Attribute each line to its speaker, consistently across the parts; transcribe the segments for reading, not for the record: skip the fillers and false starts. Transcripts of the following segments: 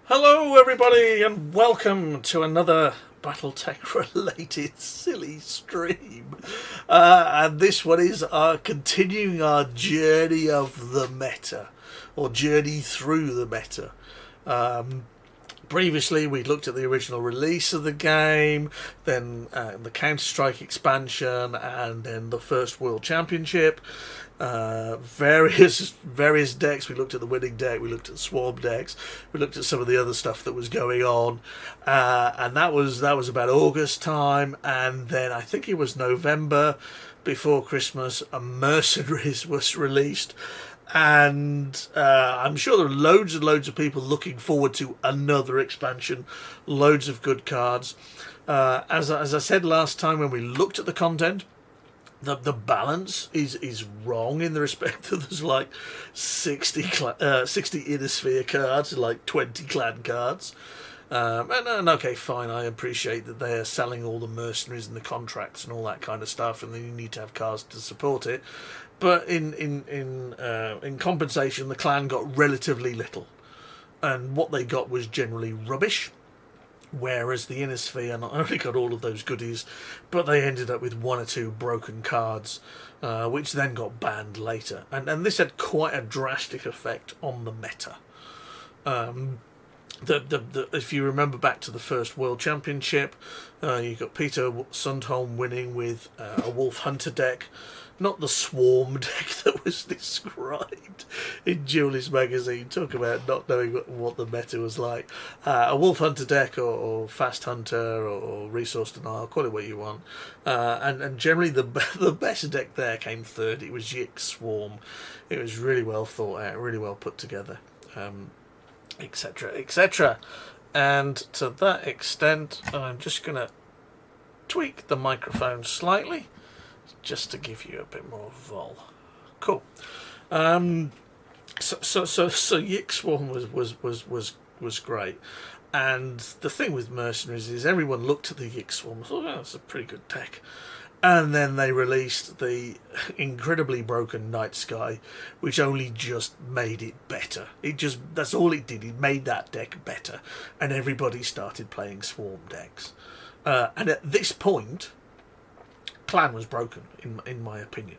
Speaker 1: Hello, everybody, and welcome to another Battletech related silly stream. And this one is continuing our journey of the meta, or journey through the meta. Previously, we looked at the original release of the game, then the Counter-Strike expansion, and then the first World Championship. Various decks. We looked at the winning deck. We looked at swarm decks. We looked at some of the other stuff that was going on, and that was about August time. And then I think it was November before Christmas. A Mercenaries was released. And I'm sure there are loads and loads of people looking forward to another expansion. Loads of good cards. As I said last time when we looked at the content, the balance is wrong in the respect that there's like 60 inner sphere cards and like 20 clan cards. And okay, fine, I appreciate that they're selling all the mercenaries and the contracts and all that kind of stuff, and then you need to have cards to support it. But in compensation, the clan got relatively little, and what they got was generally rubbish. Whereas the Inner Sphere not only got all of those goodies, but they ended up with one or two broken cards, which then got banned later. And this had quite a drastic effect on the meta. If you remember back to the first World Championship, you got Peter Sundholm winning with a Wolf Hunter deck. Not the swarm deck that was described in Julie's magazine. Talk about not knowing what the meta was like. A Wolf Hunter deck, or Fast Hunter, or Resource Denial, call it what you want. And generally the best deck there came third. It was Yik Swarm. It was really well thought out, really well put together, etc., etc. And to that extent, I'm just going to tweak the microphone slightly, just to give you a bit more vol. Cool. So Yik Swarm was great. And the thing with Mercenaries is everyone looked at the Yik Swarm and thought, oh, that's a pretty good deck. And then they released the incredibly broken Night Sky, which only just made it better. That's all it did. It made that deck better. And everybody started playing Swarm decks. And at this point, Clan was broken, in my opinion.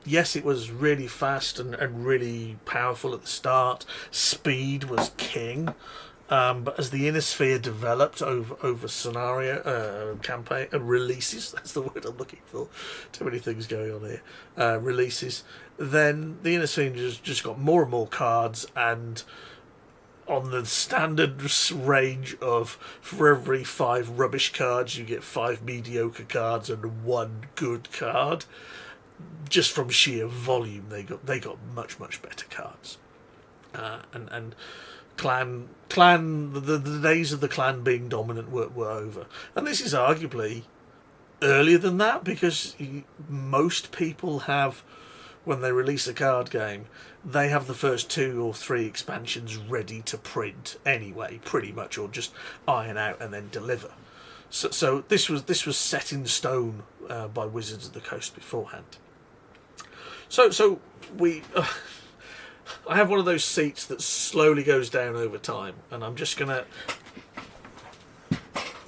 Speaker 1: Yes, it was really fast and really powerful at the start. Speed was king. But as the Inner Sphere developed over scenario campaign releases, that's the word I'm looking for. Too many things going on here. Releases. Then the Inner Sphere just got more and more cards, and on the standard range of for every 5 rubbish cards you get 5 mediocre cards and 1 good card. Just from sheer volume, they got much better cards. And clan the days of the clan being dominant were over, and this is arguably earlier than that, because most people have, when they release a card game, they have the first 2 or 3 expansions ready to print anyway, pretty much, or just iron out and then deliver. So this was set in stone by Wizards of the Coast beforehand. So we. I have one of those seats that slowly goes down over time, and I'm just gonna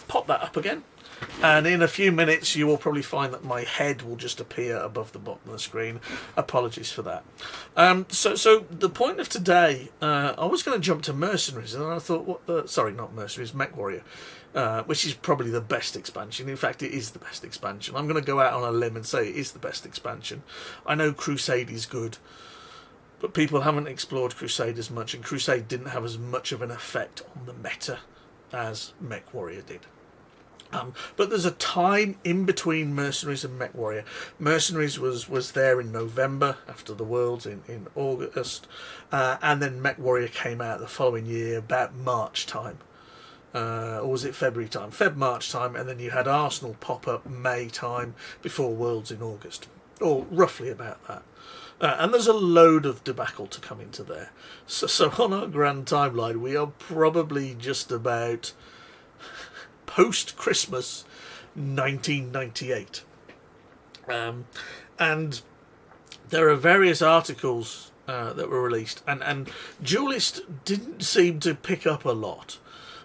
Speaker 1: pop that up again. And in a few minutes, you will probably find that my head will just appear above the bottom of the screen. Apologies for that. So the point of today, I was going to jump to Mercenaries, and then I thought, sorry, not Mercenaries, Mech Warrior, which is probably the best expansion. In fact, it is the best expansion. I'm going to go out on a limb and say it is the best expansion. I know Crusade is good, but people haven't explored Crusade as much, and Crusade didn't have as much of an effect on the meta as Mech Warrior did. But there's a time in between Mercenaries and Mech Warrior. Mercenaries was there in November after the Worlds in August, and then Mech Warrior came out the following year about March time. Or was it February time? March time, and then you had Arsenal pop up May time before Worlds in August, or roughly about that. And there's a load of debacle to come into there. So on our grand timeline, we are probably just about post-Christmas 1998. And there are various articles that were released, and Duelist didn't seem to pick up a lot.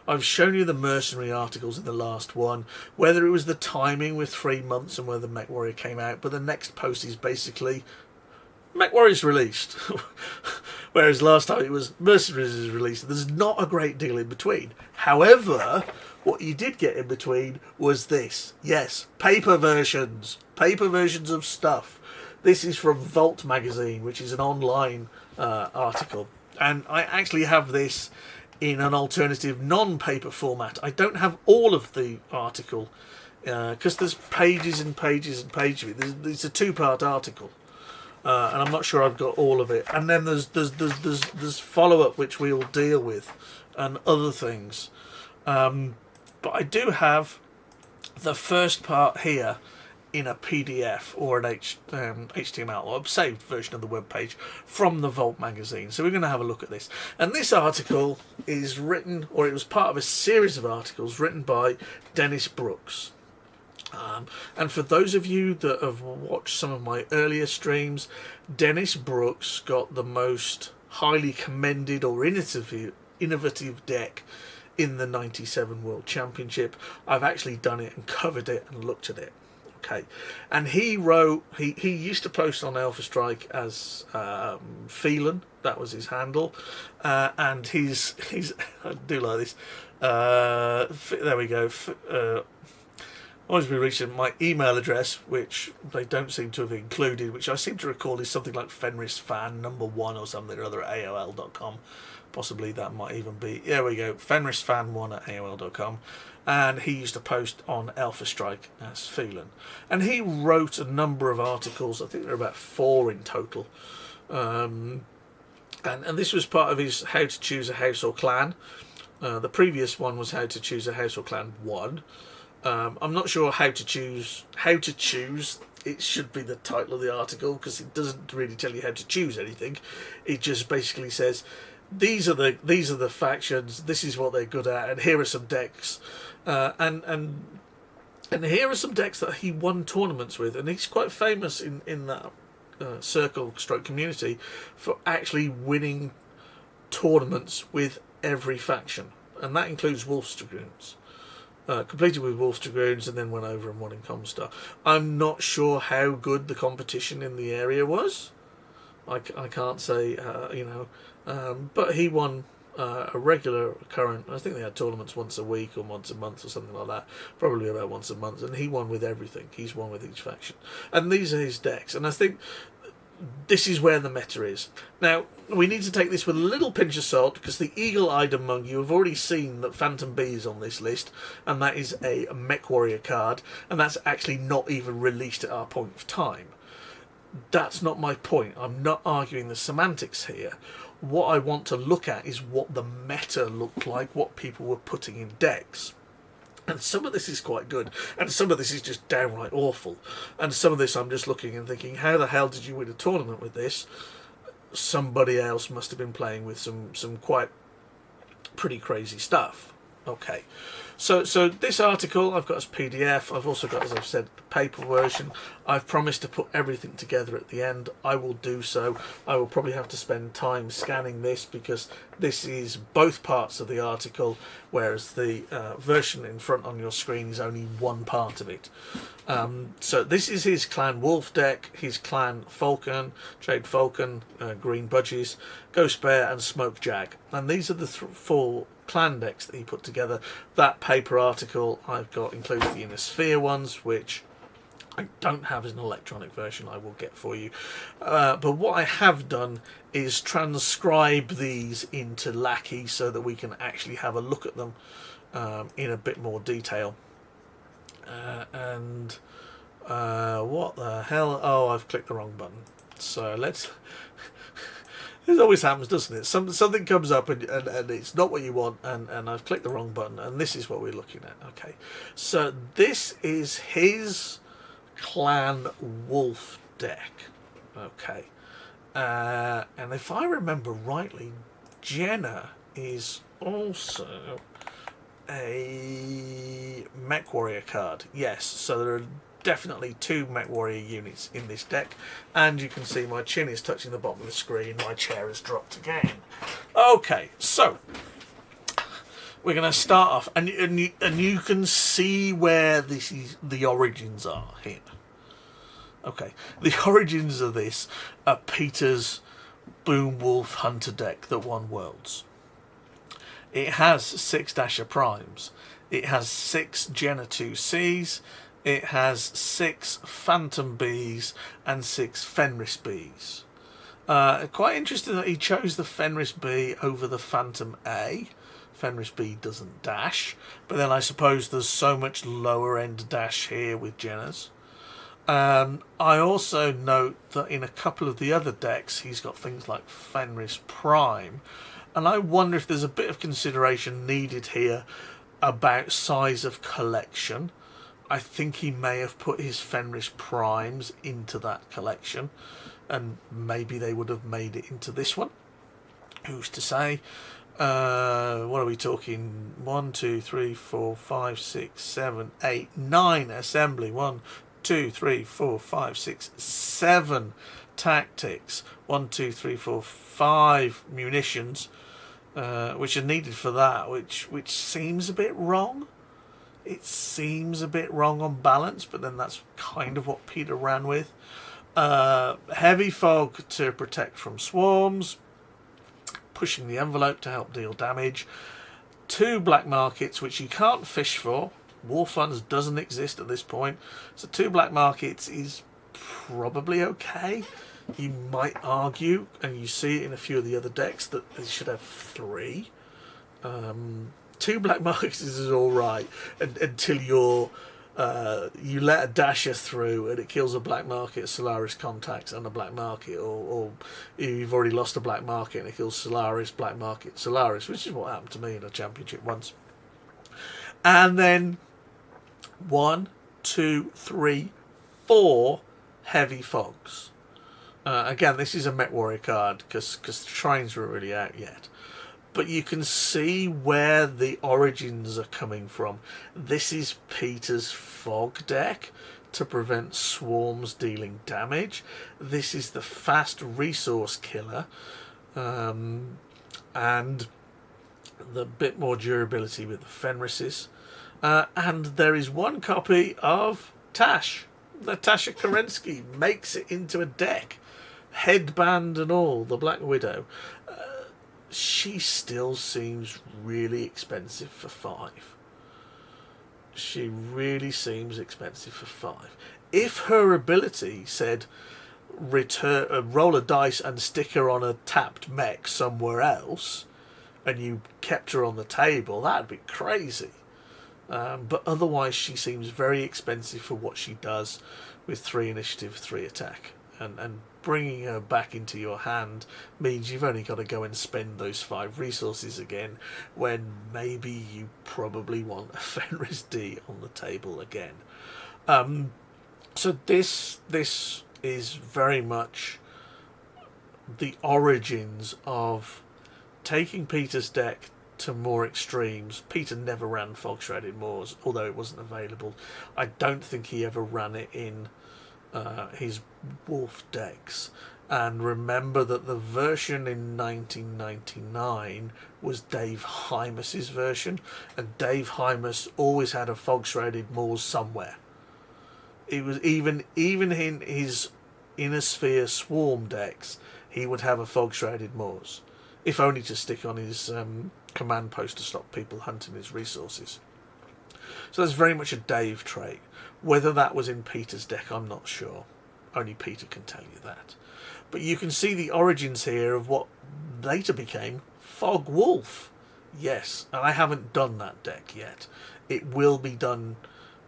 Speaker 1: I've shown you the Mercenary articles in the last one, whether it was the timing with 3 months and whether MechWarrior came out, but the next post is basically MechWarrior's released. Whereas last time it was Mercenaries is released. There's not a great deal in between. However, what you did get in between was this. Yes, paper versions. Paper versions of stuff. This is from Vault magazine, which is an online article. And I actually have this in an alternative non-paper format. I don't have all of the article because there's pages and pages and pages of it. It's a 2-part article. And I'm not sure I've got all of it. And then there's follow-up which we'll deal with and other things. But I do have the first part here in a PDF or an HTML or a saved version of the web page from the Vault magazine. So we're going to have a look at this. And this article is written, or it was part of a series of articles written by Dennis Brooks. And for those of you that have watched some of my earlier streams, Dennis Brooks got the most highly commended or innovative deck in the 97 World Championship. I've actually done it and covered it and looked at it. Okay, and he used to post on Alpha Strike as Phelan, that was his handle, and he's I do like this. There we go. Always be reaching my email address, which they don't seem to have included, which I seem to recall is something like FenrisFan1 or something or other at AOL.com. Possibly that might even be. There we go, FenrisFan1 at AOL.com. And he used to post on Alpha Strike as Phelan. And he wrote a number of articles, I think there are about 4 in total. And this was part of his How to Choose a House or Clan. The previous one was How to Choose a House or Clan 1. I'm not sure how to choose. It should be the title of the article because it doesn't really tell you how to choose anything. It just basically says these are the factions. This is what they're good at, and here are some decks. And here are some decks that he won tournaments with, and he's quite famous in that circle stroke community for actually winning tournaments with every faction, and that includes Wolf's Dragoons. Completed with Wolf's Dragoons and then went over and won in Comstar. I'm not sure how good the competition in the area was. I can't say, but he won a regular current. I think they had tournaments once a week or once a month or something like that. Probably about once a month, and he won with everything. He's won with each faction, and these are his decks. And I think this is where the meta is. Now, we need to take this with a little pinch of salt because the eagle-eyed among you have already seen that Phantom B is on this list, and that is a MechWarrior card, and that's actually not even released at our point of time. That's not my point. I'm not arguing the semantics here. What I want to look at is what the meta looked like, what people were putting in decks. And some of this is quite good, and some of this is just downright awful. And some of this I'm just looking and thinking, how the hell did you win a tournament with this? Somebody else must have been playing with some quite pretty crazy stuff. Okay, so this article I've got as PDF. I've also got, as I've said, the paper version. I've promised to put everything together at the end. I will do so. I will probably have to spend time scanning this because this is both parts of the article, whereas the version in front on your screen is only one part of it. So this is his Clan Wolf deck, his Clan Falcon, Jade Falcon, Green Budgies, Ghost Bear and Smoke Jag. And these are the 4 clan decks that he put together. That paper article I've got includes the Inner Sphere ones, which I don't have as an electronic version. I will get for you. But what I have done is transcribe these into Lackey so that we can actually have a look at them in a bit more detail. What the hell? Oh, I've clicked the wrong button. So let's... It always happens, doesn't it? Something comes up and it's not what you want, and I've clicked the wrong button, and this is what we're looking at. Okay, so this is his Clan Wolf deck. Okay, and if I remember rightly, Jenna is also a MechWarrior card. Yes, so there are definitely 2 Mech Warrior units in this deck, and you can see my chin is touching the bottom of the screen. My chair has dropped again. Okay, so we're going to start off, and you can see where the origins are here. Okay, the origins of this are Peter's Boomwolf Hunter deck that won Worlds. It has 6 Dasher Primes. It has 6 Jenna 2Cs. It has 6 Phantom Bees and 6 Fenris Bees. Quite interesting that he chose the Fenris Bee over the Phantom A. Fenris Bee doesn't dash, but then I suppose there's so much lower end dash here with Jennas. I also note that in a couple of the other decks he's got things like Fenris Prime, and I wonder if there's a bit of consideration needed here about size of collection. I think he may have put his Fenris Primes into that collection, and maybe they would have made it into this one. Who's to say? What are we talking? 1, 2, 3, 4, 5, 6, 7, 8, 9 assembly. 1, 2, 3, 4, 5, 6, 7 tactics. 1, 2, 3, 4, 5 munitions, which are needed for that, which seems a bit wrong. It seems a bit wrong on balance, but then that's kind of what Peter ran with. Heavy fog to protect from swarms, pushing the envelope to help deal damage. 2 black markets, which you can't fish for. War funds doesn't exist at this point, so 2 black markets is probably okay. You might argue, and you see it in a few of the other decks, that they should have 3. 2 black markets is all right until you let a dasher through and it kills a black market, Solaris contacts, and a black market, or you've already lost a black market and it kills Solaris, black market, Solaris, which is what happened to me in a championship once. And then 1, 2, 3, 4 heavy fogs. Again, this is a Mech Warrior card because the trains weren't really out yet. But you can see where the origins are coming from. This is Peter's fog deck to prevent swarms dealing damage. This is the fast resource killer, and the bit more durability with the Fenrises. And there is 1 copy of Tash. Natasha Kerensky makes it into a deck. Headband and all, the Black Widow. She still seems really expensive for 5. She really seems expensive for 5. If her ability said roll a dice and stick her on a tapped mech somewhere else, and you kept her on the table, that'd be crazy. But otherwise she seems very expensive for what she does with 3 initiative, 3 attack. And bringing her back into your hand means you've only got to go and spend those 5 resources again, when maybe you probably want a Fenris D on the table again. So this is very much the origins of taking Peter's deck to more extremes. Peter never ran Fog Shrouded Moors, although it wasn't available. I don't think he ever ran it in his Wolf decks. And remember that the version in 1999 was Dave Hymas's version, and Dave Hymas always had a Fog Shrouded Moors somewhere. It was even in his Inner Sphere Swarm decks, he would have a Fog Shrouded Moors, if only to stick on his command post to stop people hunting his resources. So that's very much a Dave trait. Whether that was in Peter's deck, I'm not sure. Only Peter can tell you that. But you can see the origins here of what later became Fog Wolf. Yes, and I haven't done that deck yet. It will be done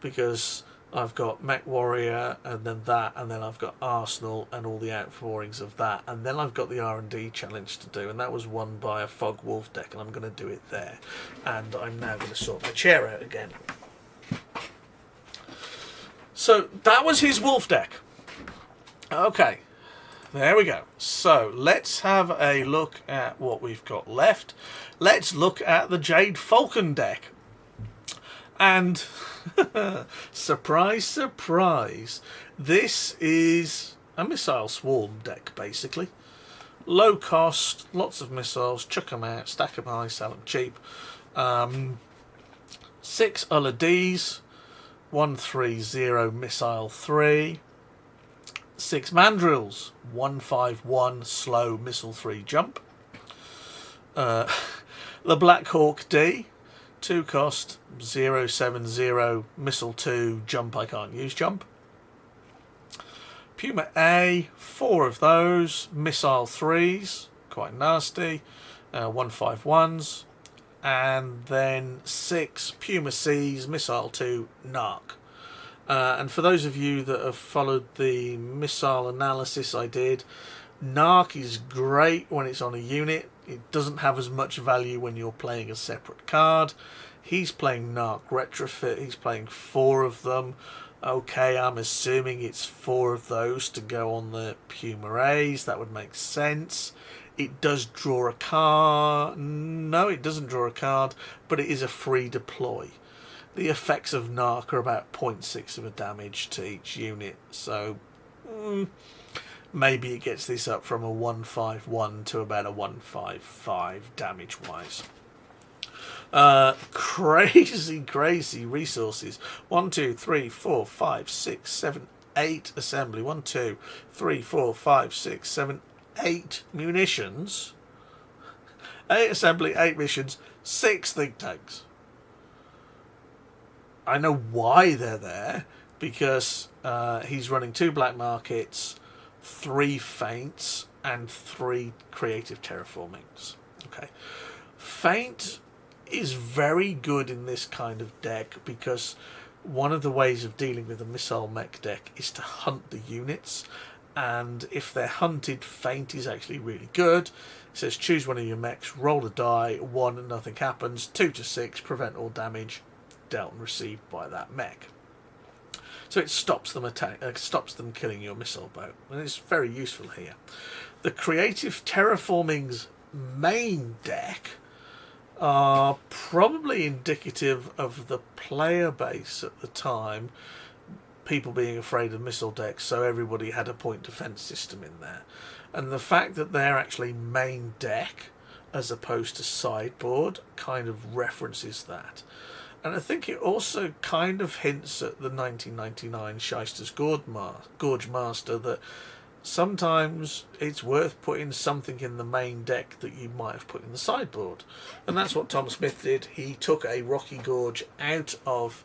Speaker 1: because I've got Mech Warrior, and then that, and then I've got Arsenal and all the outpourings of that, and then I've got the R&D challenge to do, and that was won by a Fog Wolf deck, and I'm going to do it there. And I'm now going to sort my chair out again. So that was his Wolf deck. Okay, there we go. So let's have a look at what we've got left. Let's look at the Jade Falcon deck. And surprise, surprise, this is a missile swarm deck, basically. Low cost, lots of missiles, chuck them out, stack them high, sell them cheap. 6 Ulla Ds, 130 missile 3. 6 Mandrills, 151 slow missile 3 jump. The Black Hawk D, 2 cost, 070 missile 2 jump, I can't use jump. Puma A, 4 of those, missile 3s, quite nasty, 151s. And then 6 Puma C's, missile 2, Narc. And for those of you that have followed the missile analysis I did, Narc is great when it's on a unit. It doesn't have as much value when you're playing a separate card. He's playing Narc Retrofit. He's playing 4 of them. Okay, I'm assuming it's 4 of those to go on the Puma A's. That would make sense. It does draw a card. No, it doesn't draw a card, but it is a free deploy. The effects of Narc are about 0.6 of a damage to each unit, so maybe it gets this up from a 151 to about a 155 damage-wise. Crazy resources. 1, 2, 3, 4, 5, 6, 7, 8 assembly. 1, 2, 3, 4, 5, 6, 7, 8 munitions. 8 assembly, 8 missions, 6 think tanks. I know why they're there, because he's running 2 black markets, 3 feints, and 3 creative terraformings. Okay, feint is very good in this kind of deck because one of the ways of dealing with a missile mech deck is to hunt the units, and if they're hunted, feint is actually really good. It says choose one of your mechs, roll a die, 1 nothing happens, 2 to 6 prevent all damage dealt and received by that mech. So it stops them stops them killing your missile boat, and it's very useful here. The creative terraforming's main deck are probably indicative of the player base at the time, people being afraid of missile decks, so everybody had a point defense system in there. And the fact that they're actually main deck as opposed to sideboard kind of references that. And I think it also kind of hints at the 1999 Shyster's Gorge Master, that sometimes it's worth putting something in the main deck that you might have put in the sideboard. And that's what Tom Smith did. He took a Rocky Gorge out of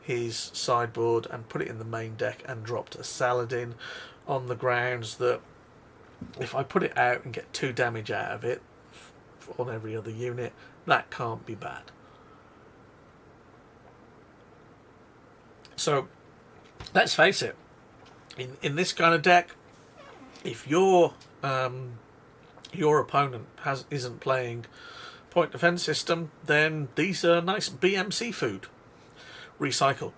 Speaker 1: his sideboard and put it in the main deck and dropped a Saladin on the grounds that if I put it out and get 2 damage out of it on every other unit, that can't be bad. So let's face it, in this kind of deck, if your opponent isn't playing point defense system, then these are nice BMC food. Recycle.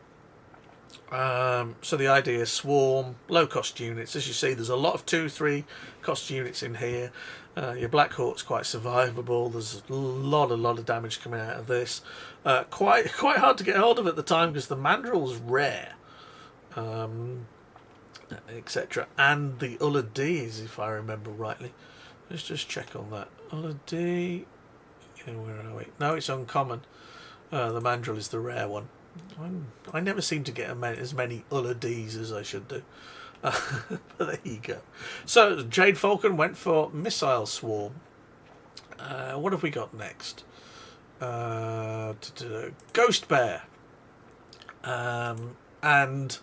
Speaker 1: So the idea is swarm, low cost units. As you see, there's a lot of 2-3 cost units in here. Your Black Hawk's quite survivable. There's a lot of damage coming out of this. Quite hard to get hold of at the time because the Mandrill's rare, etc. And the Ulla D's, if I remember rightly. Let's just check on that. Ulla D. Yeah, where are we? No, it's uncommon. The Mandrill is the rare one. I never seem to get as many Ulla D's as I should do. But there you go. So Jade Falcon went for Missile Swarm. What have we got next? Ghost Bear. And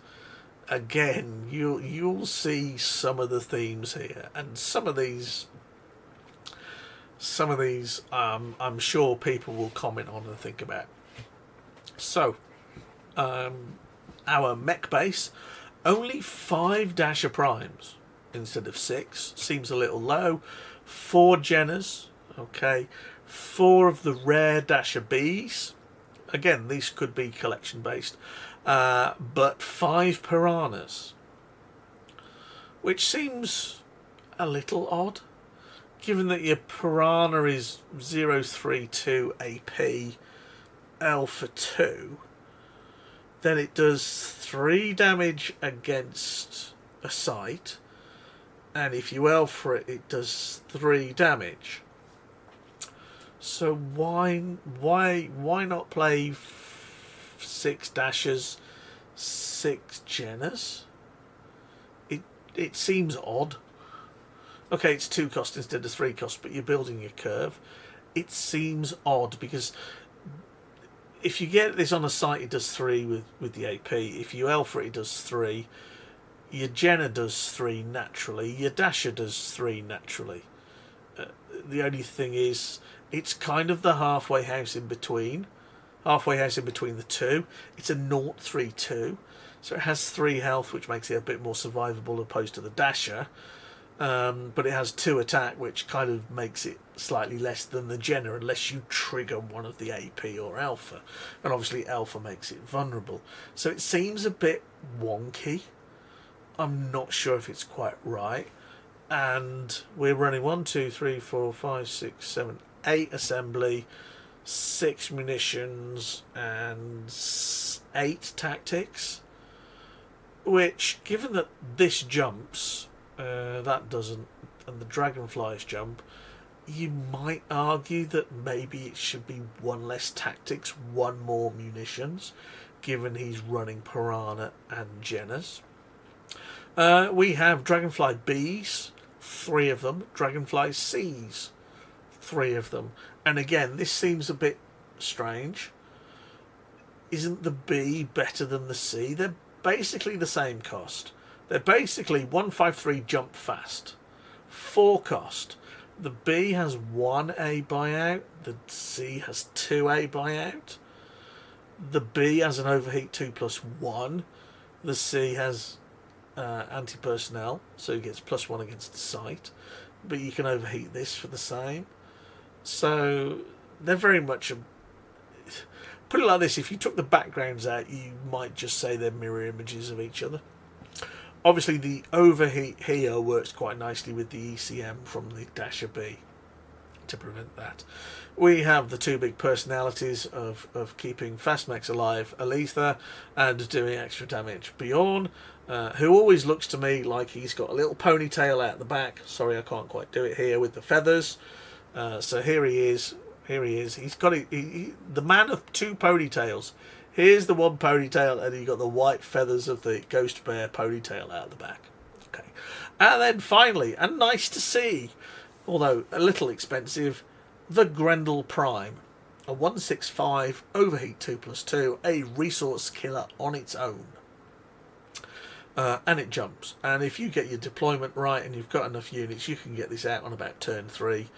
Speaker 1: again, you'll see some of the themes here, and some of these I'm sure people will comment on and think about. So our mech base, only 5 Dasher Primes instead of 6. Seems a little low. 4 Jenners, okay. 4 of the rare Dasher Bs. Again, these could be collection based. But 5 Piranhas, which seems a little odd, given that your Piranha is 032 AP, Alpha 2. then it does 3 damage against a site, and if you alpha it, it does 3 damage. So why not play 6 dashers, 6 Jenners? It seems odd. Okay, it's 2 cost instead of 3 cost, but you're building your curve. It seems odd because if you get this on a site, it does 3 with the AP. If you alpha it, it does 3. Your Jenner does 3 naturally. Your Dasher does 3 naturally. The only thing is, it's kind of the halfway house in between. Halfway house in between the two. It's a 0-3-2. So it has 3 health, which makes it a bit more survivable opposed to the Dasher. But it has 2 attack, which kind of makes it slightly less than the Jenner, unless you trigger one of the AP or Alpha. And obviously Alpha makes it vulnerable. So it seems a bit wonky. I'm not sure if it's quite right. And we're running 1, 2, 3, 4, 5, 6, 7, 8 assembly, 6 munitions, and 8 tactics. Which, given that this jumps, that doesn't, and the dragonflies jump, you might argue that maybe it should be 1 less tactics, 1 more munitions, given he's running Piranha and Jenners. We have Dragonfly Bs, 3 of them. Dragonfly Cs, 3 of them. And again, this seems a bit strange. Isn't the B better than the C? They're basically the same cost. They're basically 153 jump fast, 4 cost. The B has 1A buyout. The C has 2A buyout. The B has an overheat 2+1. The C has anti-personnel, so it gets +1 against the site, but you can overheat this for the same. So they're very much put it like this: if you took the backgrounds out, you might just say they're mirror images of each other. Obviously the overheat here works quite nicely with the ECM from the Dasher B to prevent that. We have the 2 big personalities of keeping Fastmax alive, Aletha, and doing extra damage. Bjorn, who always looks to me like he's got a little ponytail out the back. Sorry, I can't quite do it here with the feathers. So here he is. He's got the man of 2 ponytails. Here's the 1 ponytail, and you got the white feathers of the Ghost Bear ponytail out the back. Okay, and then finally, and nice to see, although a little expensive, the Grendel Prime, a 165 overheat 2+2, a resource killer on its own. And it jumps. And if you get your deployment right and you've got enough units, you can get this out on about turn 3,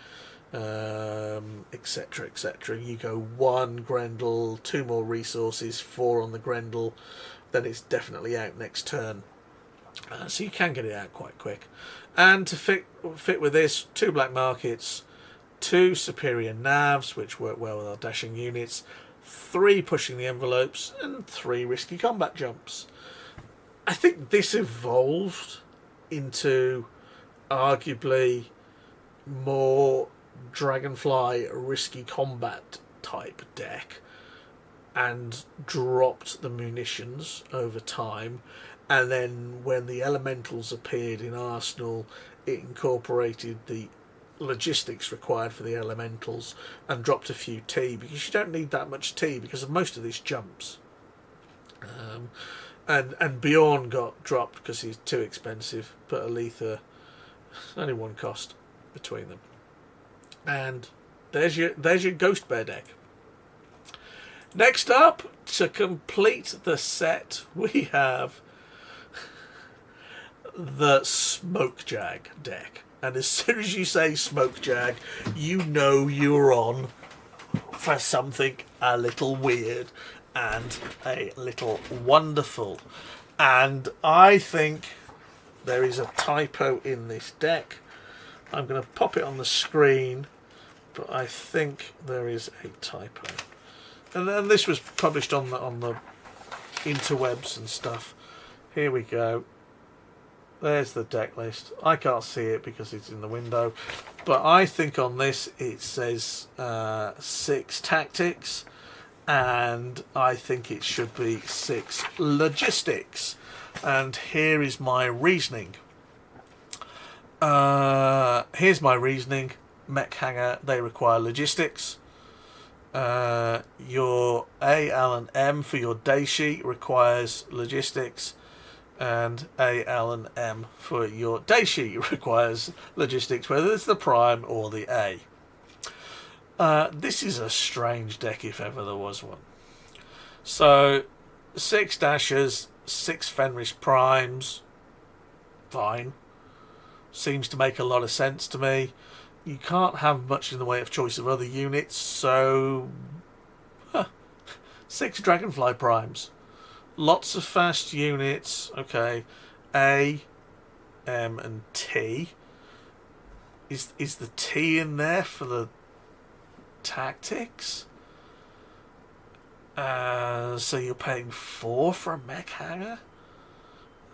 Speaker 1: etc, etc. You go 1 Grendel, 2 more resources, 4 on the Grendel, then it's definitely out next turn. So you can get it out quite quick. And to fit with this, 2 black markets, 2 superior navs, which work well with our dashing units, 3 pushing the envelopes, and 3 risky combat jumps. I think this evolved into arguably more Dragonfly risky combat type deck, and dropped the munitions over time. And then when the elementals appeared in Arsenal, it incorporated the logistics required for the elementals and dropped a few T, because you don't need that much T because of most of these jumps. And Bjorn got dropped because he's too expensive, but Aletha, only 1 cost between them. And there's your Ghost Bear deck. Next up, to complete the set, we have the Smoke Jag deck. And as soon as you say Smoke Jag, you know you're on for something a little weird and a little wonderful. And I think there is a typo in this deck. I'm going to pop it on the screen, but I think there is a typo. And then this was published on the interwebs and stuff. Here we go. There's the deck list. I can't see it because it's in the window, but I think on this it says 6 tactics and I think it should be 6 logistics. And here is my reasoning. Here's my reasoning. Mech Hangar, they require logistics. Your A, L, and M for your day sheet requires logistics, and A, L, and M for your day sheet requires logistics, whether it's the Prime or the A. This is a strange deck if ever there was one. So, 6 Dashers, 6 Fenris Primes, fine. Seems to make a lot of sense to me. You can't have much in the way of choice of other units, so 6 Dragonfly Primes. Lots of fast units. Okay, A, M, and T. Is the T in there for the tactics? So you're paying 4 for a mech hangar?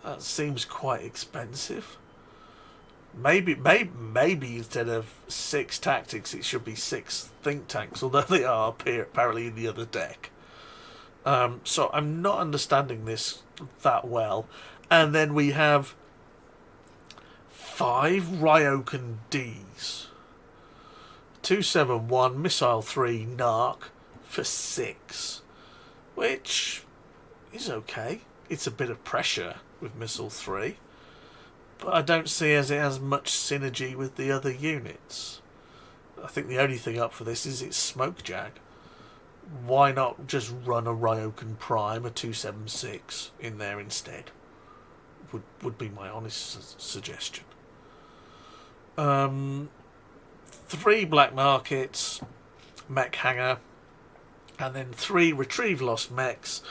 Speaker 1: That seems quite expensive. Maybe instead of 6 tactics, it should be 6 think tanks, although they are apparently in the other deck. So I'm not understanding this that well. And then we have 5 Ryokan Ds. 271, Missile 3, Narc for 6. Which is okay. It's a bit of pressure with Missile 3. But I don't see as it has much synergy with the other units. I think the only thing up for this is its Smokejack. Why not just run a Ryokan Prime, a 276, in there instead? Would be my honest suggestion. 3 Black Markets, Mech Hangar, and then 3 Retrieve Lost Mechs.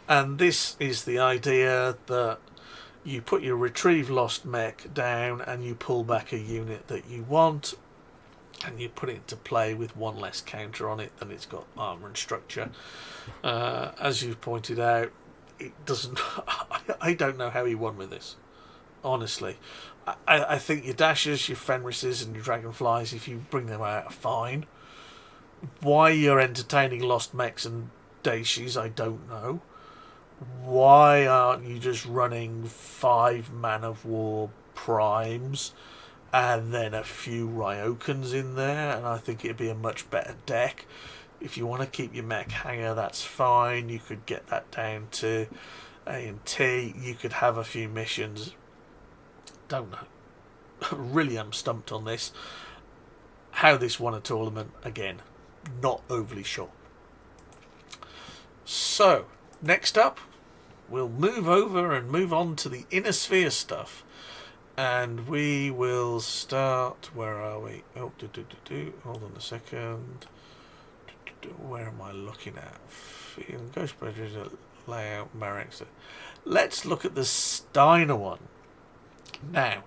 Speaker 1: And this is the idea that you put your Retrieve Lost Mech down and you pull back a unit that you want, and you put it into play with 1 less counter on it than it's got armour and structure. As you've pointed out, it doesn't... I don't know how he won with this, honestly. I think your Dashers, your Fenrises and your Dragonflies, if you bring them out, are fine. Why you're entertaining Lost Mechs and Daishies, I don't know. Why aren't you just running 5 Man of War Primes and then a few Ryokans in there? And I think it'd be a much better deck. If you want to keep your mech hangar, that's fine. You could get that down to A and T. You could have a few missions. Don't know. Really am stumped on this. How this won a tournament, again, not overly sure. So, next up, we'll move on to the Inner Sphere stuff. And we will start... Where are we? Oh, hold on a second. Where am I looking at? Ghost Bridges, layout, Marex. Let's look at the Steiner one. Now,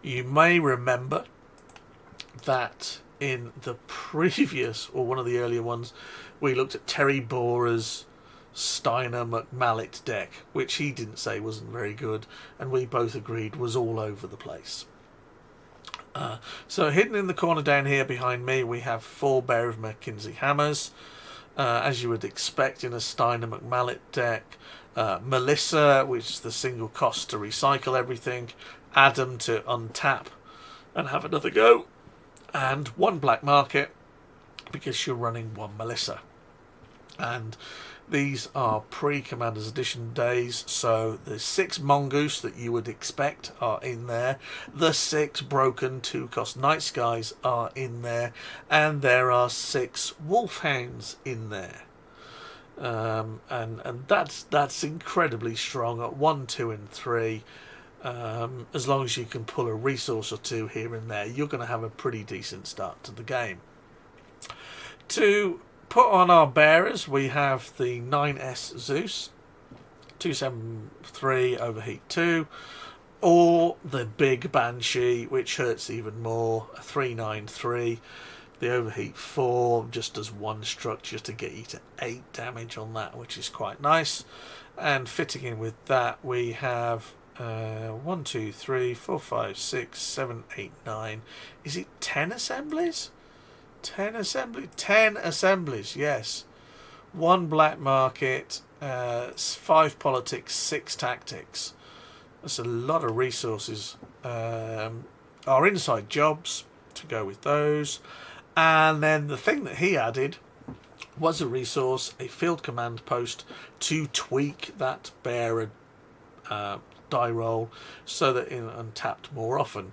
Speaker 1: you may remember that in the previous, or one of the earlier ones, we looked at Terry Bora's Steiner McMallet deck, which he didn't say wasn't very good, and we both agreed was all over the place. So hidden in the corner down here behind me, we have 4 Bear of Mackenzie Hammers, as you would expect in a Steiner McMallet deck. Melissa, which is the single cost to recycle everything. Adam to untap and have another go. And 1 Black Market, because you're running 1 Melissa. And these are pre-Commander's Edition days, so the 6 Mongoose that you would expect are in there. The 6 broken 2-cost Night Skies are in there. And there are 6 Wolfhounds in there. And that's incredibly strong at 1, 2 and 3. As long as you can pull a resource or 2 here and there, you're going to have a pretty decent start to the game. To put on our bearers, we have the 9S Zeus, 273 Overheat 2, or the big Banshee, which hurts even more, a 393. The Overheat 4 just does 1 structure to get you to 8 damage on that, which is quite nice. And fitting in with that, we have 1, 2, 3, 4, 5, 6, 7, 8, 9. Is it 10 assemblies? 10 assemblies, yes. 1 black market, 5 politics, 6 tactics. That's a lot of resources. Our inside jobs to go with those. And then the thing that he added was a resource, a field command post, to tweak that bearer die roll so that it untapped more often,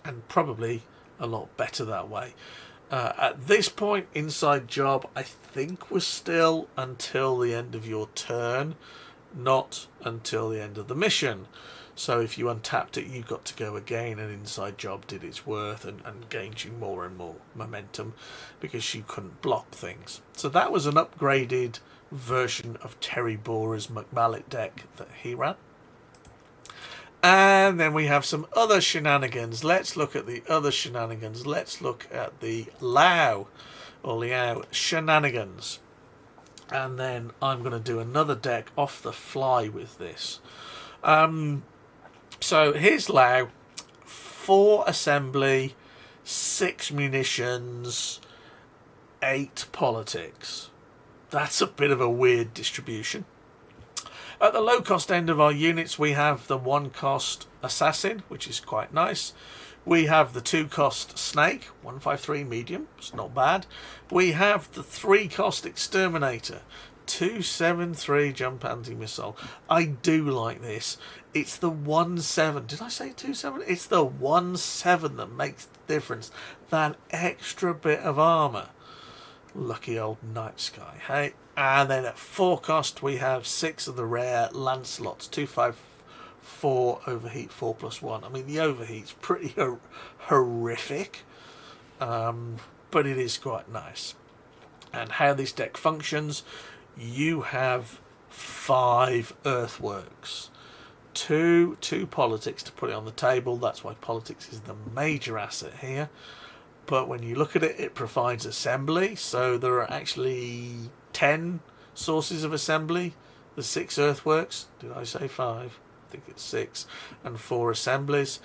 Speaker 1: and probably a lot better that way. At this point, inside job I think was still until the end of your turn, not until the end of the mission. So if you untapped it, you got to go again, and inside job did its worth and gained you more and more momentum because you couldn't block things. So that was an upgraded version of Terry Borer's McMallet deck that he ran. And then we have some other shenanigans. Let's look at the other shenanigans. Let's look at the Liao shenanigans. And then I'm going to do another deck off the fly with this. So here's Liao. 4 assembly, 6 munitions, 8 politics. That's a bit of a weird distribution. At the low cost end of our units, we have the 1 cost assassin, which is quite nice. We have the 2 cost snake, 153 medium, it's not bad. We have the 3 cost exterminator, 273 jump anti-missile. I do like this. It's the 1-7. Did I say 2-7? It's the 1-7 that makes the difference. That extra bit of armour. Lucky old Night Sky, hey? And then at 4 cost, we have 6 of the rare Lancelots, 254 overheat 4+1. I mean, the overheat's pretty horrific, but it is quite nice. And how this deck functions, you have 5 earthworks, 2 politics to put it on the table. That's why politics is the major asset here. But when you look at it, it provides assembly. So there are actually 10 sources of assembly. The 6 earthworks. Did I say 5? I think it's 6. And 4 assemblies.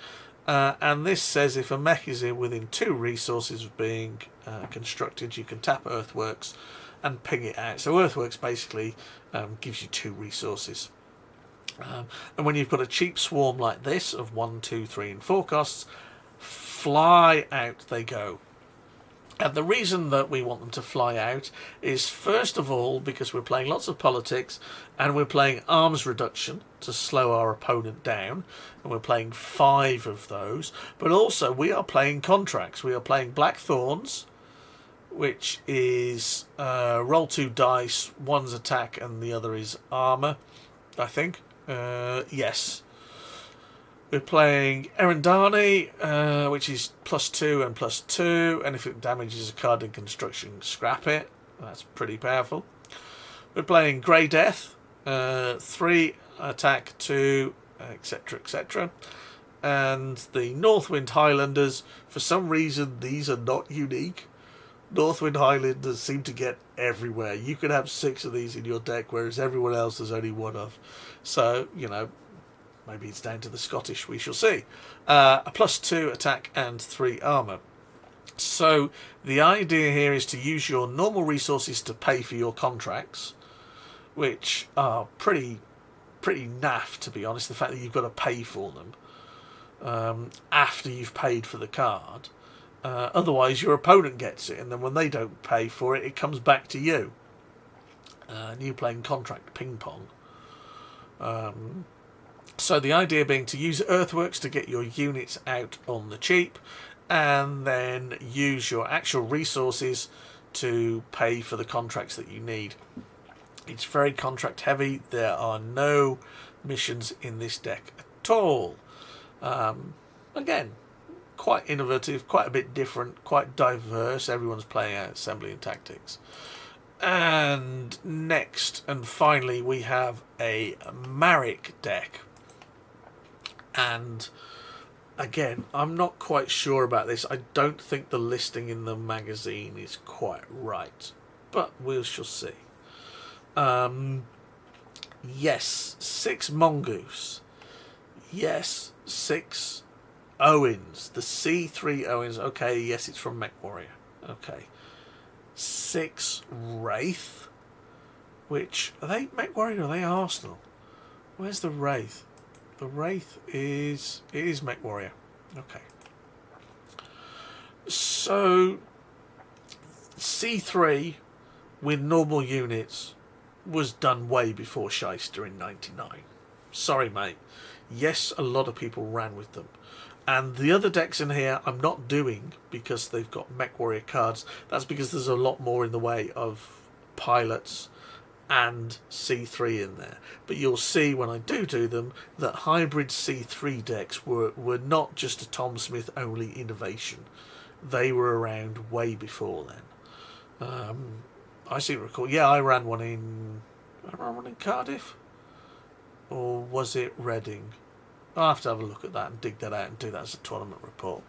Speaker 1: And this says if a mech is within 2 resources of being constructed, you can tap earthworks and ping it out. So earthworks basically gives you 2 resources. And when you've got a cheap swarm like this of 1, 2, 3 and 4 costs, fly out they go. And the reason that we want them to fly out is, first of all, because we're playing lots of politics and we're playing arms reduction to slow our opponent down, and we're playing 5 of those, but also we are playing contracts. We are playing Black Thorns, which is roll 2 dice, one's attack and the other is armour, I think. Yes. We're playing Erendani, which is +2 and +2, and if it damages a card in construction, scrap it. That's pretty powerful. We're playing Grey Death, 3 attack, 2, etc., etc. And the Northwind Highlanders, for some reason, these are not unique. Northwind Highlanders seem to get everywhere. You could have 6 of these in your deck, whereas everyone else there's only 1 of. So, you know, maybe it's down to the Scottish, we shall see. A +2 attack and 3 armour. So the idea here is to use your normal resources to pay for your contracts, which are pretty naff, to be honest, the fact that you've got to pay for them after you've paid for the card. Otherwise your opponent gets it, and then when they don't pay for it, it comes back to you. And you're playing contract ping pong. So the idea being to use earthworks to get your units out on the cheap, and then use your actual resources to pay for the contracts that you need. It's very contract heavy. There are no missions in this deck at all. Again, quite innovative, quite a bit different, quite diverse. Everyone's playing out assembly and tactics. And next and finally we have a Marek deck. And again, I'm not quite sure about this. I don't think the listing in the magazine is quite right, but we shall see. Yes, 6 Mongoose. Yes, 6 Owens. The C3 Owens. Okay, yes, it's from Mech Warrior. Okay. 6 Wraith. which, are they Mech Warrior or are they Arsenal? Where's the Wraith? The Wraith is... It is Mech Warrior. Okay. So, C3 with normal units was done way before Shyster in 99. Sorry, mate. Yes, a lot of people ran with them. And the other decks in here I'm not doing because they've got Mech Warrior cards. That's because there's a lot more in the way of pilots and C3 in there. But you'll see when I do them that hybrid C3 decks were not just a Tom Smith only innovation. They were around way before then. I seem to recall, yeah, I ran one in Cardiff? Or was it Reading? I'll have to have a look at that and dig that out and do that as a tournament report.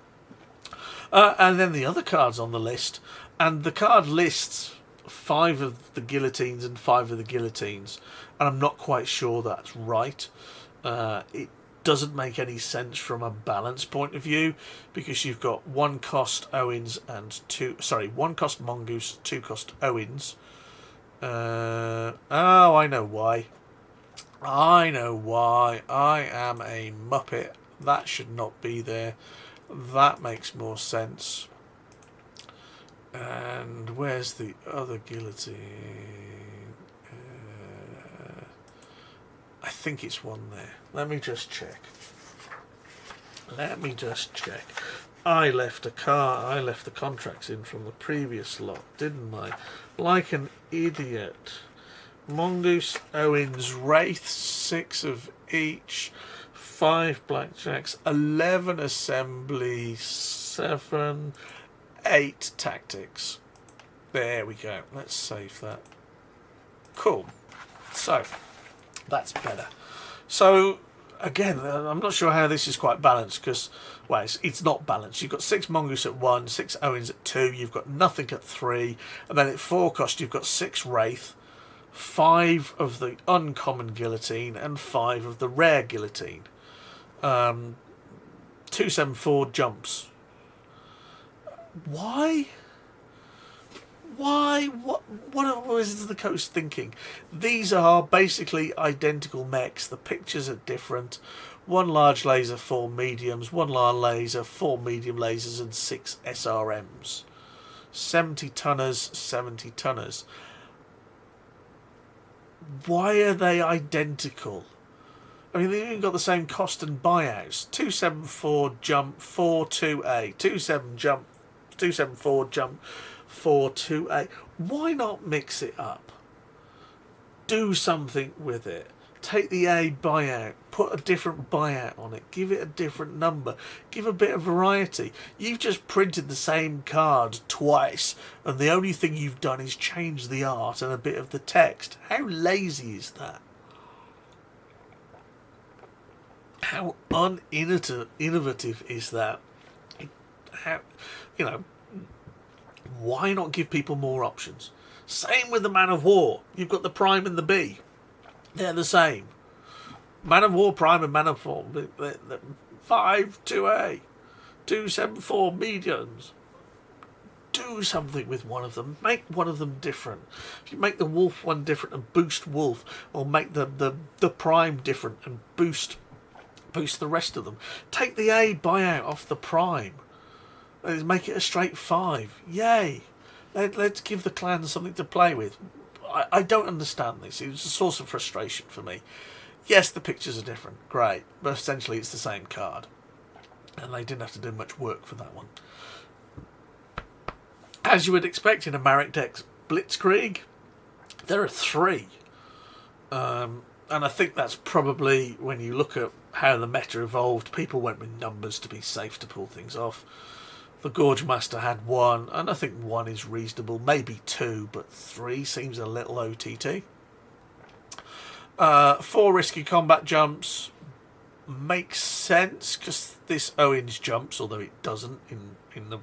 Speaker 1: And then the other cards on the list, and the card lists 5 of the guillotines and 5 of the guillotines, and I'm not quite sure that's right. It doesn't make any sense from a balance point of view, because you've got 1 cost Owens and 1 cost Mongoose, 2 cost Owens. Oh, I know why. I am a muppet. That should not be there. That makes more sense. And where's the other guillotine? I think it's one there. Let me just check. I left the contracts in from the previous lot, didn't I? Like an idiot. Mongoose, Owens, Wraith, 6 of each, 5 blackjacks, 11 assembly, 7, 8 tactics. There we go. Let's save that. Cool. So, that's better. So, again, I'm not sure how this is quite balanced because, well, it's not balanced. You've got 6 Mongoose at 1, 6 Owens at 2, you've got nothing at 3, and then at 4 cost you've got 6 Wraith, 5 of the uncommon guillotine and 5 of the rare guillotine. 274 jumps. Why? What was the coach thinking? These are basically identical mechs. The pictures are different. 1 large laser, 4 mediums, 1 large laser, 4 medium lasers, and 6 SRMs. 70 tonners. Why are they identical? I mean, they've even got the same cost and buyouts. 274 jump, 428. 27 jump, 274 jump, 428. Why not mix it up? Do something with it. Take the A buyout, put a different buyout on it, give it a different number, give a bit of variety. You've just printed the same card twice, and the only thing you've done is change the art and a bit of the text. How lazy is that? How uninnovative is that? How, why not give people more options? Same with the Man of War. You've got the Prime and the B. They're the same. Man of War Prime and Man of War. 5 2A. 274 mediums. Do something with one of them. Make one of them different. If you make the Wolf one different and boost Wolf, or make the Prime different and boost the rest of them. Take the A buyout off the Prime. And make it a straight 5. Yay. Let's give the clans something to play with. I don't understand this. It was a source of frustration for me. Yes, the pictures are different. Great. But essentially it's the same card. And they didn't have to do much work for that one. As you would expect in a Marek deck Blitzkrieg, there are 3. And I think that's probably, when you look at how the meta evolved, people went with numbers to be safe to pull things off. The Gorge Master had 1, and I think 1 is reasonable. Maybe 2, but 3 seems a little OTT. 4 risky combat jumps makes sense, because this Owens jumps, although it doesn't in the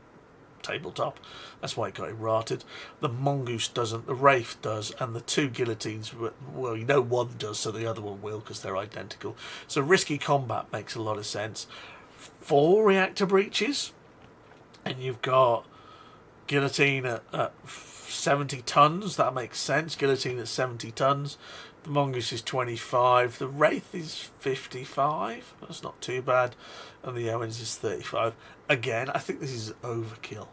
Speaker 1: tabletop. That's why it got errated. The Mongoose doesn't, the Wraith does, and the 2 guillotines, well, you know one does, so the other one will, because they're identical. So risky combat makes a lot of sense. 4 reactor breaches. And you've got guillotine at 70 tons. That makes sense. Guillotine at 70 tons. The Mongoose is 25. The Wraith is 55. That's not too bad. And the Owens is 35. Again, I think this is overkill.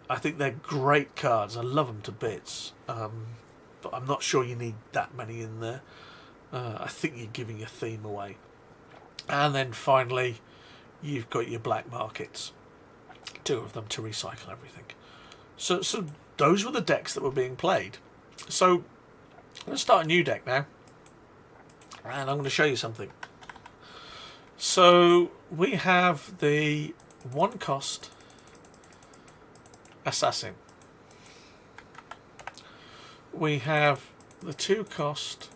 Speaker 1: I think they're great cards. I love them to bits. But I'm not sure you need that many in there. I think you're giving your theme away. And then finally, you've got your black markets. 2 of them to recycle everything. So those were the decks that were being played. So I'm going to start a new deck now. And I'm going to show you something. So we have the 1-cost Assassin. We have the 2-cost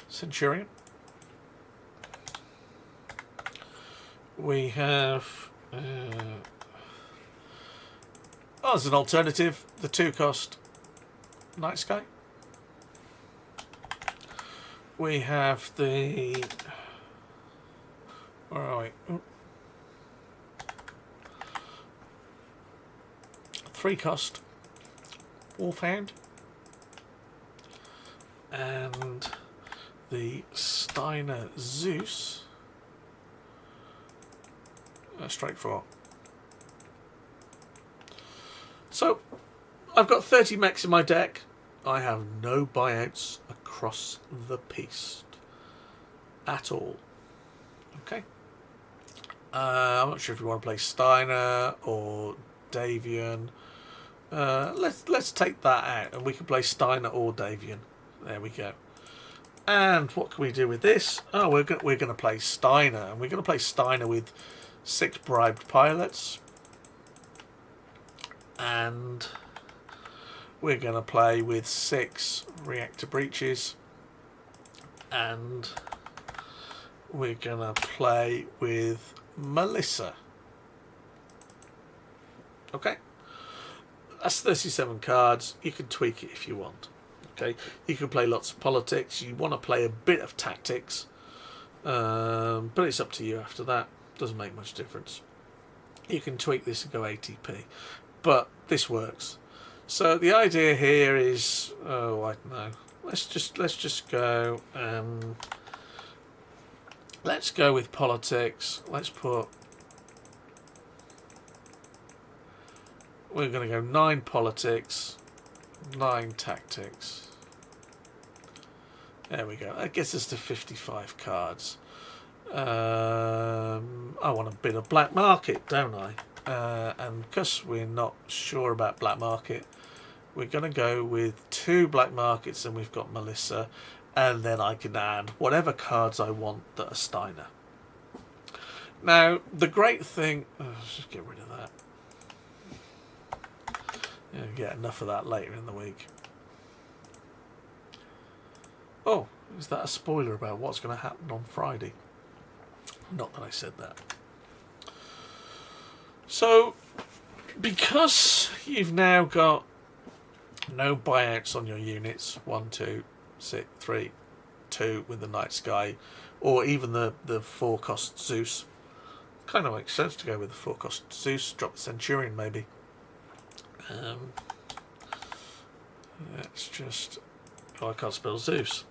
Speaker 1: Centurion. We have, as an alternative, the 2-cost Night Sky. We have the, where are we? 3-cost Wolfhound. And the Steiner Zeus. Straight 4. So, I've got 30 mechs in my deck. I have no buyouts across the piece at all. Okay. I'm not sure if you want to play Steiner or Davian. Let's take that out, and we can play Steiner or Davian. There we go. And what can we do with this? Oh, we're going to play Steiner, and we're going to play Steiner with 6 bribed pilots, and we're going to play with 6 reactor breaches, and we're going to play with Melissa. Okay, that's 37 cards. You can tweak it if you want. Okay, you can play lots of politics. You want to play a bit of tactics, but it's up to you after that. Doesn't make much difference. You can tweak this and go ATP, but this works. So the idea here is, oh, I don't know. Let's just go. Let's go with politics. Let's put. We're going to go 9 politics, 9 tactics. There we go. That gets us to 55 cards. I want a bit of black market, don't I? And because we're not sure about black market, we're going to go with 2 black markets, and we've got Melissa, and then I can add whatever cards I want that are Steiner. Now, the great thing... let's just get rid of that. Yeah, get enough of that later in the week. Oh, is that a spoiler about what's going to happen on Friday? Not that I said that. So, because you've now got no buyouts on your units, 1, 2, 6, 3, 2 with the Night Sky, or even the 4-cost Zeus, kind of makes sense to go with the 4-cost Zeus, drop the Centurion maybe. Let's just... Oh, I can't spell Zeus.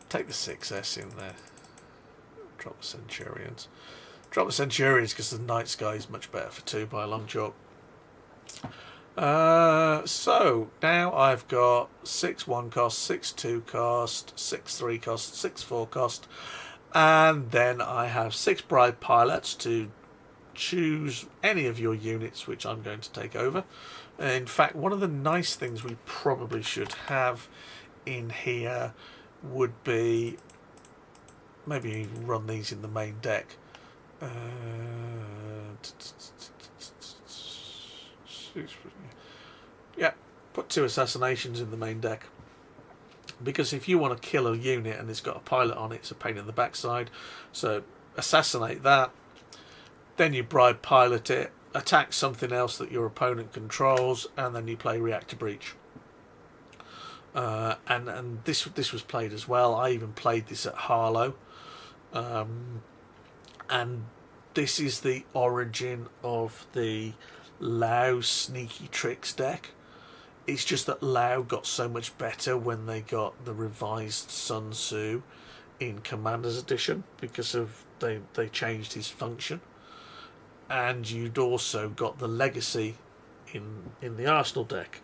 Speaker 1: Take the 6S in there. Drop the Centurions. Drop the Centurions because the Night Sky is much better for 2 by a long chalk. So now I've got 6 1-cost, 6 2-cost, 6 3-cost, 6 4-cost, and then I have 6 bribe pilots to choose any of your units which I'm going to take over. In fact, one of the nice things we probably should have in here would be maybe run these in the main deck. Yeah, put 2 assassinations in the main deck, because if you want to kill a unit and it's got a pilot on it, it's a pain in the backside. So assassinate that, then you bribe pilot it, attack something else that your opponent controls, and then you play reactor breach. And this was played as well. I even played this at Harlow, and this is the origin of the Lao Sneaky Tricks deck. It's just that Lao got so much better when they got the revised Sun Tzu in Commander's Edition, because of they changed his function. And you'd also got the Legacy in the Arsenal deck,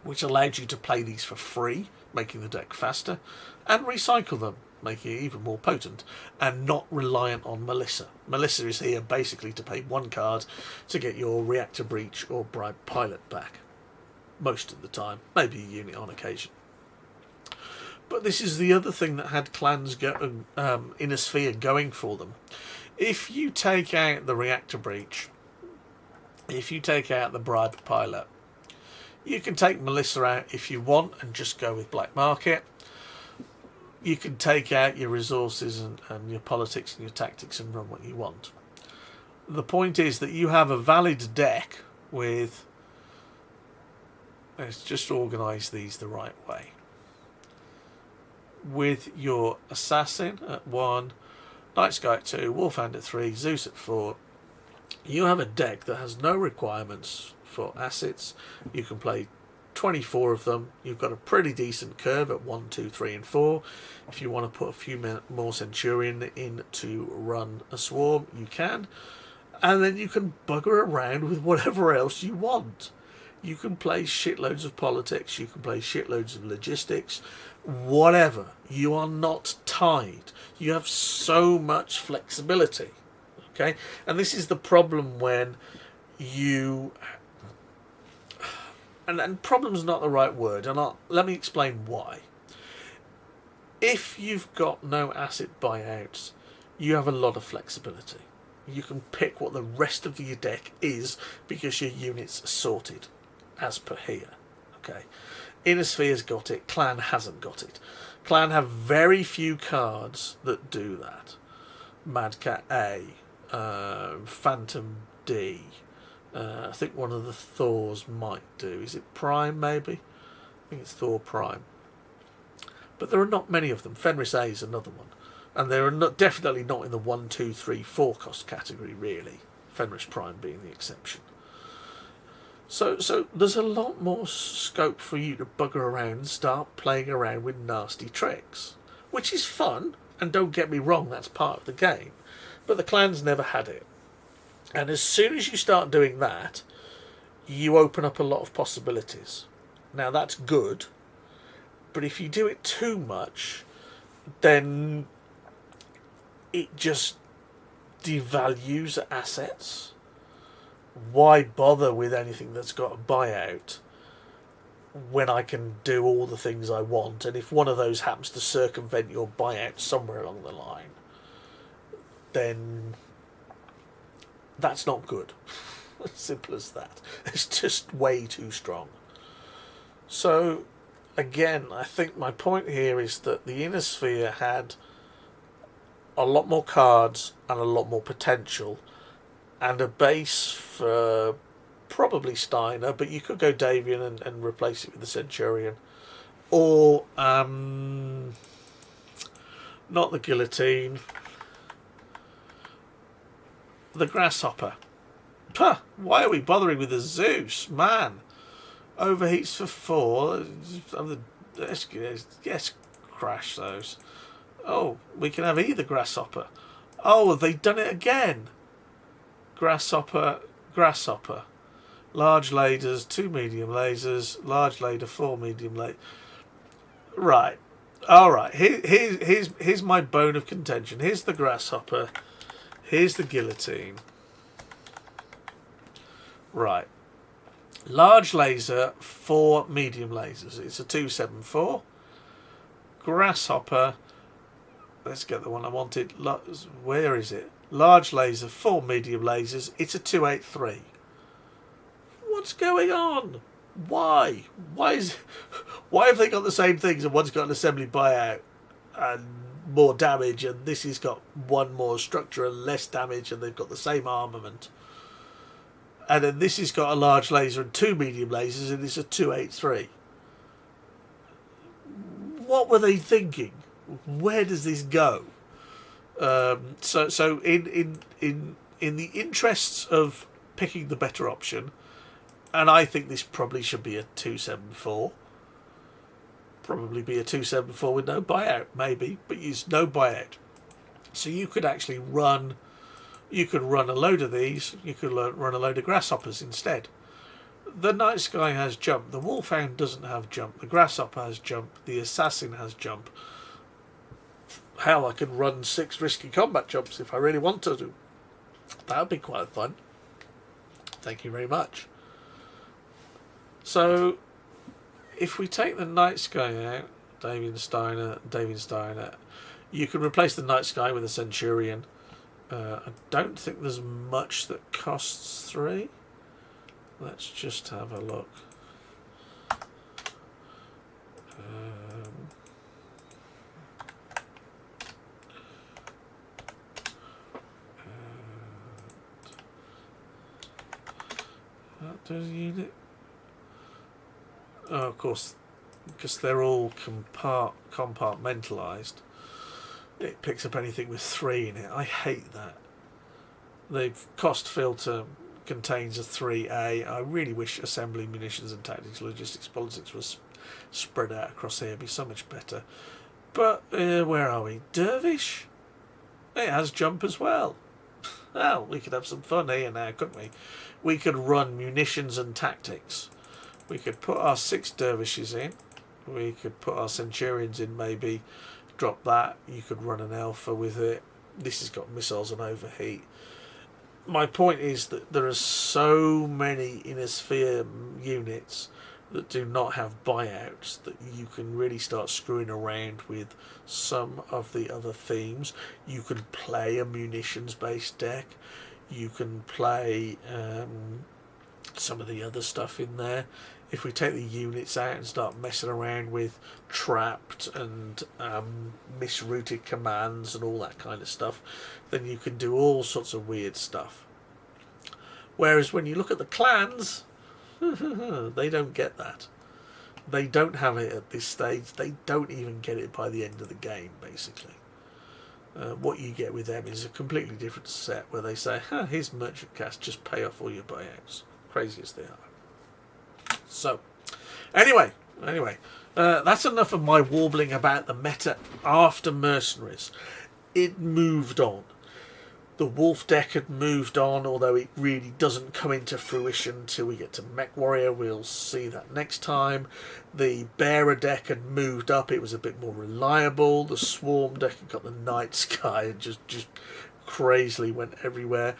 Speaker 1: which allowed you to play these for free, making the deck faster, and recycle them, making it even more potent, and not reliant on Melissa. Melissa is here basically to pay one card to get your Reactor Breach or Bribe Pilot back. Most of the time, maybe a unit on occasion. But this is the other thing that had clans Inner Sphere going for them. If you take out the Reactor Breach, if you take out the Bribe Pilot, you can take Melissa out if you want and just go with Black Market. You can take out your resources and your politics and your tactics and run what you want. The point is that you have a valid deck with... Let's just organise these the right way. With your Assassin at 1, Night Sky at 2, Wolfhand at 3, Zeus at 4. You have a deck that has no requirements for assets. You can play 24 of them. You've got a pretty decent curve at 1, 2, 3 and 4. If you want to put a few more Centurion in to run a swarm, you can. And then you can bugger around with whatever else you want. You can play shitloads of politics, you can play shitloads of logistics, whatever. You are not tied. You have so much flexibility. Okay? And this is the problem when you... And problem's not the right word, and let me explain why. If you've got no asset buyouts, you have a lot of flexibility. You can pick what the rest of your deck is because your units are sorted. As per here. Okay. Inner Sphere's got it, Clan hasn't got it. Clan have very few cards that do that. Mad Cat A, Phantom D, I think one of the Thors might do. Is it Prime maybe? I think it's Thor Prime. But there are not many of them. Fenris A is another one. And they're definitely not in the 1, 2, 3, 4 cost category really. Fenris Prime being the exception. So there's a lot more scope for you to bugger around and start playing around with nasty tricks. Which is fun, and don't get me wrong, that's part of the game. But the clans never had it. And as soon as you start doing that, you open up a lot of possibilities. Now that's good, but if you do it too much, then it just devalues assets. Why bother with anything that's got a buyout when I can do all the things I want? And if one of those happens to circumvent your buyout somewhere along the line, then that's not good. As simple as that. It's just way too strong. So, again, I think my point here is that the Inner Sphere had a lot more cards and a lot more potential, and a base for probably Steiner, but you could go Davian and replace it with the Centurion. Or, not the Guillotine, the Grasshopper. Puh, why are we bothering with the Zeus? Man, overheats for 4. Yes, crash those. Oh, we can have either Grasshopper. Oh, they've done it again. Grasshopper. Large lasers, 2 medium lasers. Large laser, 4 medium laser. Right. Alright, here's my bone of contention. Here's the Grasshopper. Here's the Guillotine. Right. Large laser, 4 medium lasers. It's a 274. Grasshopper. Let's get the one I wanted. Where is it? Large laser, 4 medium lasers. It's a 283. What's going on? Why? Why have they got the same things and one's got an assembly buyout and more damage, and this has got one more structure and less damage, and they've got the same armament? And then this has got a large laser and 2 medium lasers, and it's a 283. What were they thinking? Where does this go? So in in the interests of picking the better option, and I think this probably should be a 274. Probably be a 274 with no buyout, maybe, but use no buyout. So you could actually run. You could run a load of these. You could run a load of grasshoppers instead. The Night Sky has jump. The Wolfhound doesn't have jump. The Grasshopper has jump. The Assassin has jump. Hell, I could run 6 risky combat jumps if I really wanted to. That would be quite fun. Thank you very much. So, if we take the Night Sky out, Davian Steiner, you can replace the Night Sky with a Centurion. I don't think there's much that costs 3. Let's just have a look. That does unit. Oh, of course, because they're all compartmentalised. It picks up anything with 3 in it. I hate that. The cost filter contains a 3A. I really wish assembly, munitions and tactics, logistics, politics was spread out across here. It'd be so much better. But where are we? Dervish? It has jump as well. Well, we could have some fun here now, couldn't we? We could run munitions and tactics. We could put our 6 dervishes in. We could put our centurions in, maybe. Drop that. You could run an alpha with it. This has got missiles and overheat. My point is that there are so many inner sphere units that do not have buyouts that you can really start screwing around with some of the other themes. You can play a munitions based deck. You can play some of the other stuff in there. If we take the units out and start messing around with trapped and misrouted commands and all that kind of stuff, then you can do all sorts of weird stuff. Whereas when you look at the clans, they don't get that. They don't have it at this stage. They don't even get it by the end of the game, basically. What you get with them is a completely different set where they say, here's merchant cast, just pay off all your buyouts. Crazy as they are. So, anyway, that's enough of my warbling about the meta after Mercenaries. It moved on. The Wolf deck had moved on, although it really doesn't come into fruition until we get to Mech Warrior. We'll see that next time. The Bearer deck had moved up. It was a bit more reliable. The Swarm deck had got the Night Sky and just crazily went everywhere.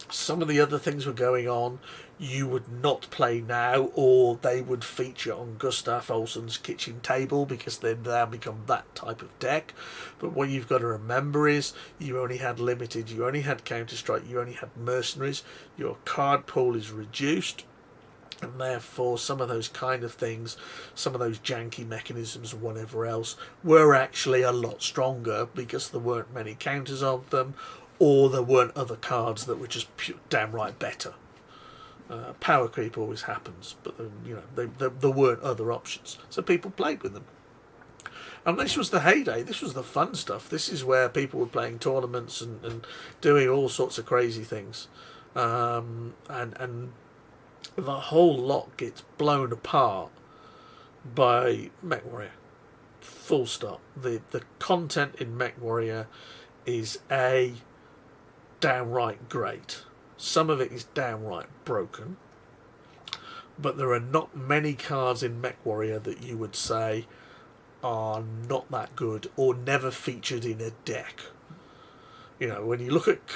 Speaker 1: Some of the other things were going on you would not play now, or they would feature on Gustaf Olsson's kitchen table because they've now become that type of deck. But what you've got to remember is you only had Limited, you only had Counter-Strike, you only had Mercenaries. Your card pool is reduced, and therefore some of those kind of things, some of those janky mechanisms or whatever else, were actually a lot stronger because there weren't many counters of them, or there weren't other cards that were just downright better. Power creep always happens, but there weren't other options, so people played with them. And this was the heyday. This was the fun stuff. This is where people were playing tournaments and doing all sorts of crazy things, and the whole lot gets blown apart by Mech Warrior. Full stop. The content in Mech Warrior is downright great. Some of it is downright broken, but there are not many cards in Mech Warrior that you would say are not that good or never featured in a deck. You know, when you look at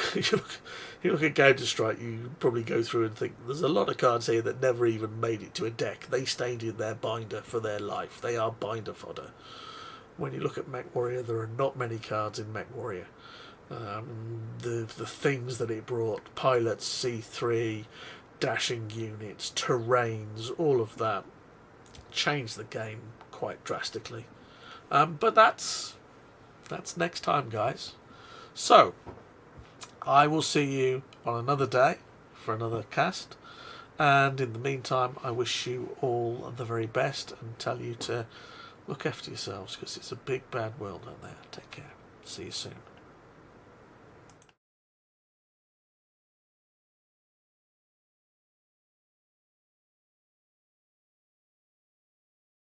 Speaker 1: Counter-Strike, you probably go through and think there's a lot of cards here that never even made it to a deck. They stayed in their binder for their life. They are binder fodder. When you look at Mech Warrior, there are not many cards in Mech Warrior. The things that it brought, pilots, C3, dashing units, terrains, all of that changed the game quite drastically. But that's next time, guys. So I will see you on another day for another cast, and in the meantime I wish you all the very best and tell you to look after yourselves, because it's a big bad world out there. Take care. See you soon.